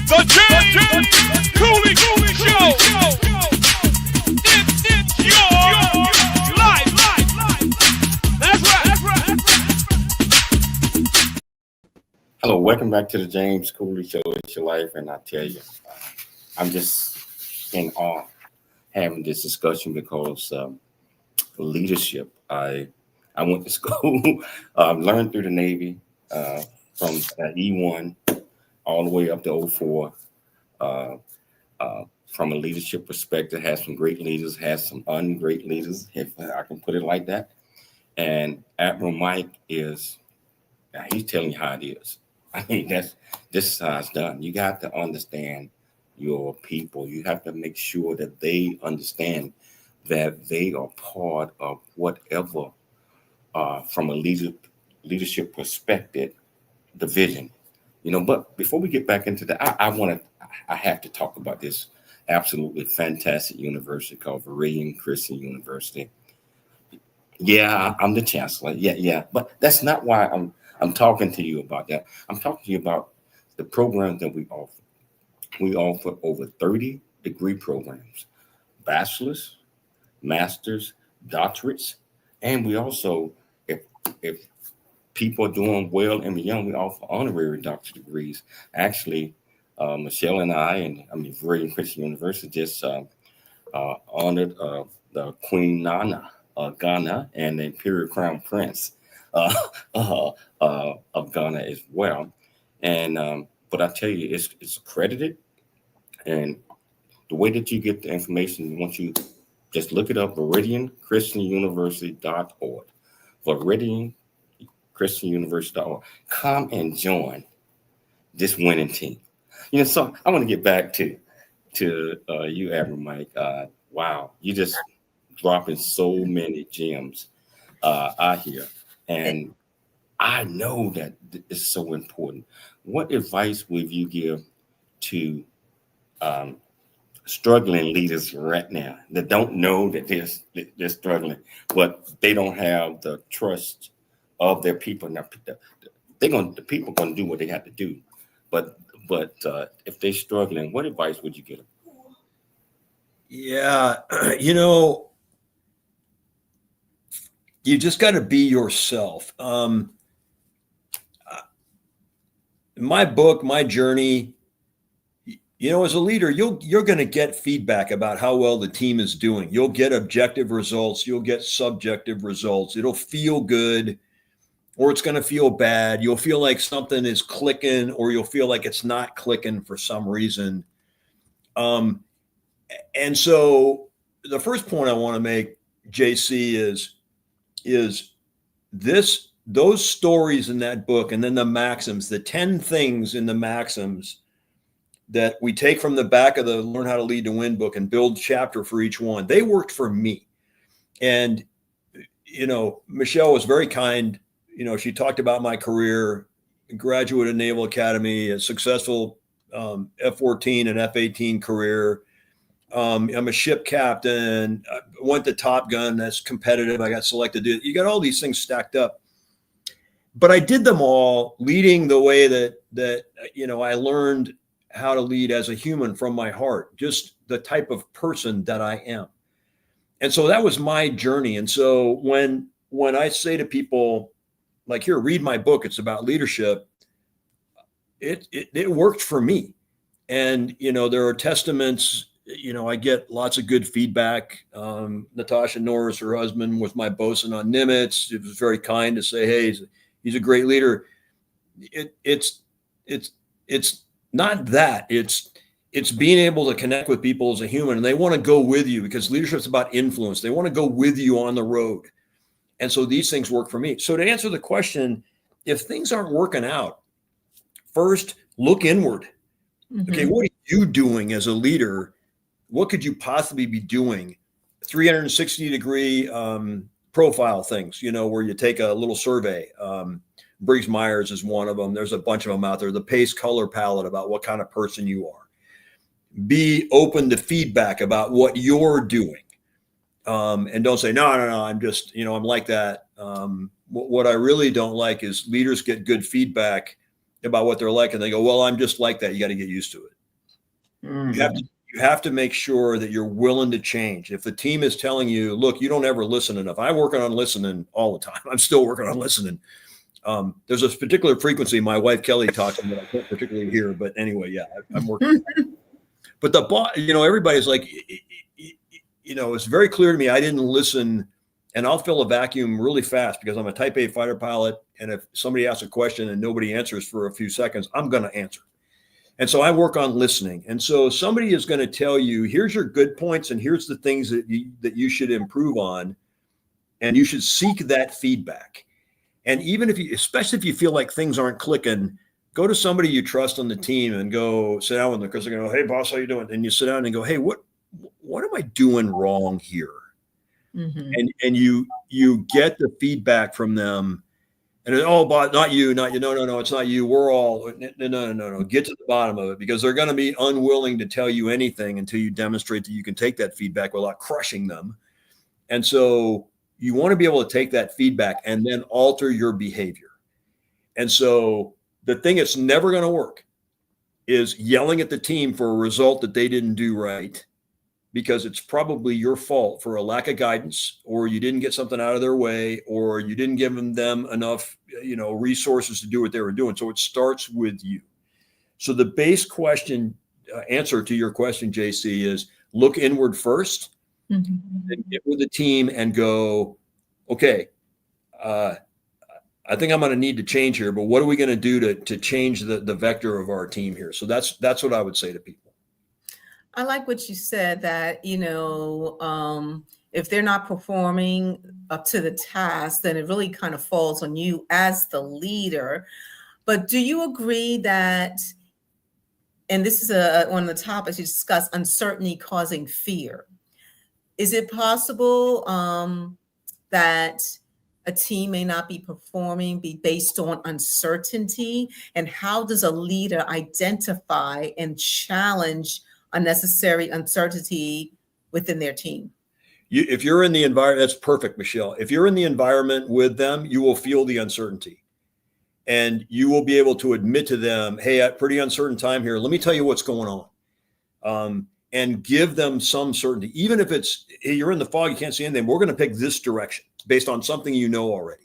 The James Cooley Show. It's your life. That's right. Hello, welcome back to the James Cooley Show. It's your life, and I tell you, I'm just in awe having this discussion because leadership. I went to school, learned through the Navy from E1 all the way up to 04. From a leadership perspective, has some great leaders, has some ungreat leaders, if I can put it like that. And Admiral Mike he's telling you how it is. I mean, this is how it's done. You got to understand your people. You have to make sure that they understand that they are part of whatever, from a leadership perspective, the vision. But before we get back into that, I have to talk about this absolutely fantastic university called Viridian Christian University. Yeah, I'm the chancellor. Yeah. But that's not why I'm talking to you about that. I'm talking to you about the programs that we offer. We offer over 30 degree programs, bachelor's, master's, doctorates, and we also, if people are doing well and beyond, we offer honorary doctorate degrees. Actually, Michelle and Viridian Christian University just honored the Queen Nana of Ghana and the Imperial Crown Prince of Ghana as well. And but I tell you, it's accredited, and the way that you get the information, once you just look it up, ViridianChristianUniversity.org, ViridianChristianUniversity.org. Come and join this winning team. So I want to get back to you, Admiral Mike. Wow, you just dropping so many gems out here, and I know that it's so important. What advice would you give to struggling leaders right now that don't know that they're struggling, but they don't have the trust of their people. Now, the people gonna do what they have to do, but if they're struggling, what advice would you give them? Yeah, you just got to be yourself. My book, my journey, as a leader, you're going to get feedback about how well the team is doing. You'll get objective results. You'll get subjective results. It'll feel good, or it's going to feel bad. You'll feel like something is clicking, or you'll feel like it's not clicking for some reason. And so the first point I want to make, JC, is those stories in that book, and then the maxims, the 10 things in the maxims that we take from the back of the Learn How to Lead to Win book and build chapter for each one. They worked for me. And, Michelle was very kind. She talked about my career, graduate of Naval Academy, a successful F-14 and F-18 career. I'm a ship captain. I went to Top Gun. That's competitive. I got selected. You got all these things stacked up. But I did them all leading the way that I learned how to lead as a human from my heart, just the type of person that I am. And so that was my journey. And so when I say to people, like, here, read my book, it's about leadership, it worked for me. And, there are testaments. I get lots of good feedback. Natasha Norris, her husband, was my bosun on Nimitz. It was very kind to say, hey, he's a great leader. It's not that. It's being able to connect with people as a human, and they want to go with you, because leadership is about influence. They want to go with you on the road. And so these things work for me. So to answer the question, if things aren't working out, first, look inward. Mm-hmm. Okay, what are you doing as a leader? What could you possibly be doing? 360-degree profile things, where you take a little survey. Briggs Myers is one of them. There's a bunch of them out there. The PACE color palette about what kind of person you are. Be open to feedback about what you're doing. And don't say, no, I'm just, I'm like that. What I really don't like is leaders get good feedback about what they're like, and they go, well, I'm just like that. You got to get used to it. Mm-hmm. You have to make sure that you're willing to change. If the team is telling you, look, you don't ever listen enough. I'm working on listening all the time. I'm still working on listening. There's a particular frequency my wife Kelly talks about that I can't particularly hear, but anyway, yeah, I'm working. But everybody's like, it's very clear to me I didn't listen, and I'll fill a vacuum really fast because I'm a Type A fighter pilot, and if somebody asks a question and nobody answers for a few seconds, I'm going to answer. And so I work on listening. And so somebody is going to tell you, here's your good points, and here's the things that you should improve on, and you should seek that feedback. And even especially if you feel like things aren't clicking, go to somebody you trust on the team and go sit down with them, because they're going to go, hey, boss, how you doing? And you sit down and go, hey, what am I doing wrong here? Mm-hmm. And you get the feedback from them. And but not you. No, it's not you. We're all no. Get to the bottom of it, because they're going to be unwilling to tell you anything until you demonstrate that you can take that feedback without crushing them. And so you want to be able to take that feedback and then alter your behavior. And so the thing that's never going to work is yelling at the team for a result that they didn't do right, because it's probably your fault for a lack of guidance, or you didn't get something out of their way, or you didn't give them enough, resources to do what they were doing. So it starts with you. So the base answer to your question, JC, is look inward first, mm-hmm. and get with the team and go, okay, I think I'm going to need to change here, but what are we going to do to change the vector of our team here? So that's what I would say to people. I like what you said, that, if they're not performing up to the task, then it really kind of falls on you as the leader. But do you agree that, and this is one of the topics you discuss, uncertainty causing fear? Is it possible that a team may not be performing based on uncertainty? And how does a leader identify and challenge unnecessary uncertainty within their team. If you're in the environment, that's perfect, Michelle. If you're in the environment with them, you will feel the uncertainty. And you will be able to admit to them, hey, at pretty uncertain time here, let me tell you what's going on. And give them some certainty. Even if it's, hey, you're in the fog, you can't see anything, we're going to pick this direction based on something you know already.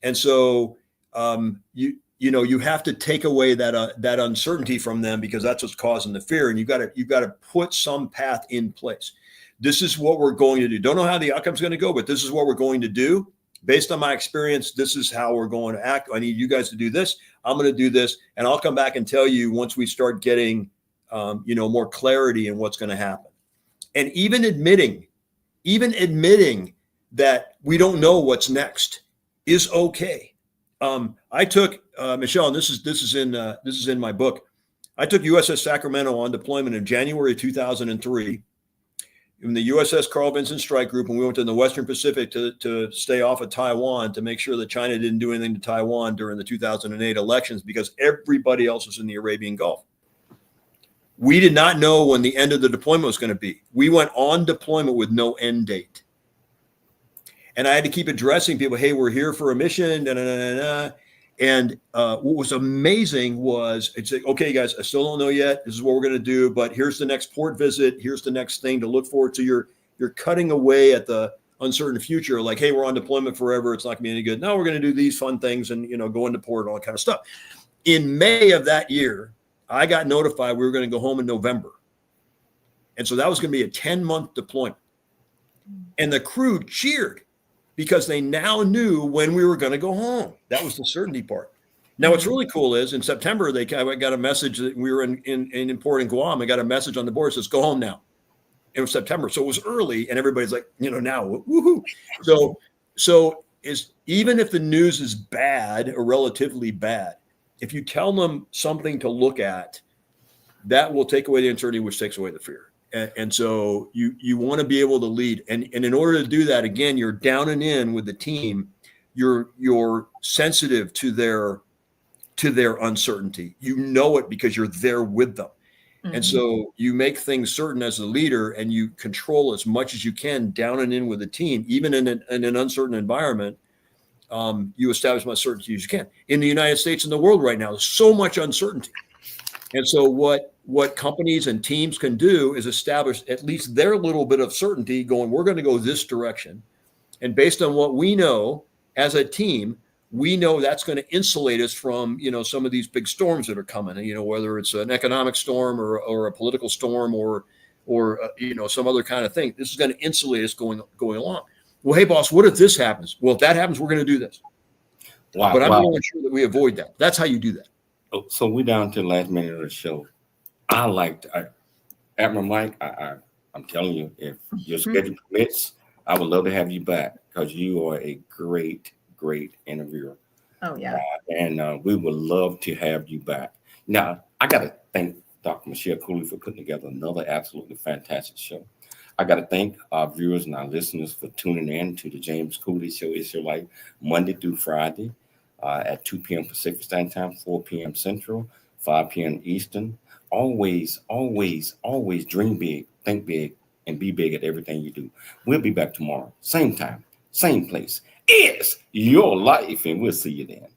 And so you have to take away that uncertainty from them, because that's what's causing the fear. And you've got to put some path in place. This is what we're going to do. Don't know how the outcome's going to go, but this is what we're going to do. Based on my experience, this is how we're going to act. I need you guys to do this. I'm going to do this. And I'll come back and tell you once we start getting, more clarity in what's going to happen. And even admitting that we don't know what's next is okay. I took, Michelle, and this is in my book. I took USS Sacramento on deployment in January 2003. In the USS Carl Vinson Strike Group, and we went to the Western Pacific to stay off of Taiwan to make sure that China didn't do anything to Taiwan during the 2008 elections, because everybody else was in the Arabian Gulf. We did not know when the end of the deployment was going to be. We went on deployment with no end date. And I had to keep addressing people, hey, we're here for a mission, And what was amazing was it's like, okay, guys, I still don't know yet. This is what we're going to do, but here's the next port visit. Here's the next thing to look forward to. You're cutting away at the uncertain future. Like, hey, we're on deployment forever. It's not going to be any good. No, we're going to do these fun things and, go into port and all that kind of stuff. In May of that year, I got notified we were going to go home in November. And so that was going to be a 10-month deployment. And the crew cheered, because they now knew when we were going to go home. That was the certainty part. Now, what's really cool is in September, I got a message that we were in port in Guam. I got a message on the board that says, go home now. It was September. So it was early, and everybody's like, now, woohoo. So even if the news is bad or relatively bad, if you tell them something to look at, that will take away the uncertainty, which takes away the fear. And so you want to be able to lead. And in order to do that, again, you're down and in with the team. You're sensitive to their uncertainty. You know it because you're there with them. Mm-hmm. And so you make things certain as a leader, and you control as much as you can down and in with the team, even in an uncertain environment. You establish as much certainty as you can. In the United States and the world right now, there's so much uncertainty. And so what companies and teams can do is establish at least their little bit of certainty going, we're going to go this direction. And based on what we know as a team, we know that's going to insulate us from, some of these big storms that are coming, whether it's an economic storm or a political storm or some other kind of thing. This is going to insulate us going along. Well, hey, boss, what if this happens? Well, if that happens, we're going to do this. Wow, but I'm going to ensure that we avoid that. That's how you do that. So we're down to the last minute of the show. Admiral Mike, I'm telling you, if your schedule permits, I would love to have you back, because you are a great, great interviewer. Oh, yeah. And we would love to have you back. Now, I got to thank Dr. Michelle Cooley for putting together another absolutely fantastic show. I got to thank our viewers and our listeners for tuning in to the James Cooley Show. It's your life, Monday through Friday at 2 p.m. Pacific Standard Time, 4 p.m. Central, 5 p.m. Eastern. Always, always, always dream big, think big, and be big at everything you do. We'll be back tomorrow, same time, same place. It's your life, and we'll see you then.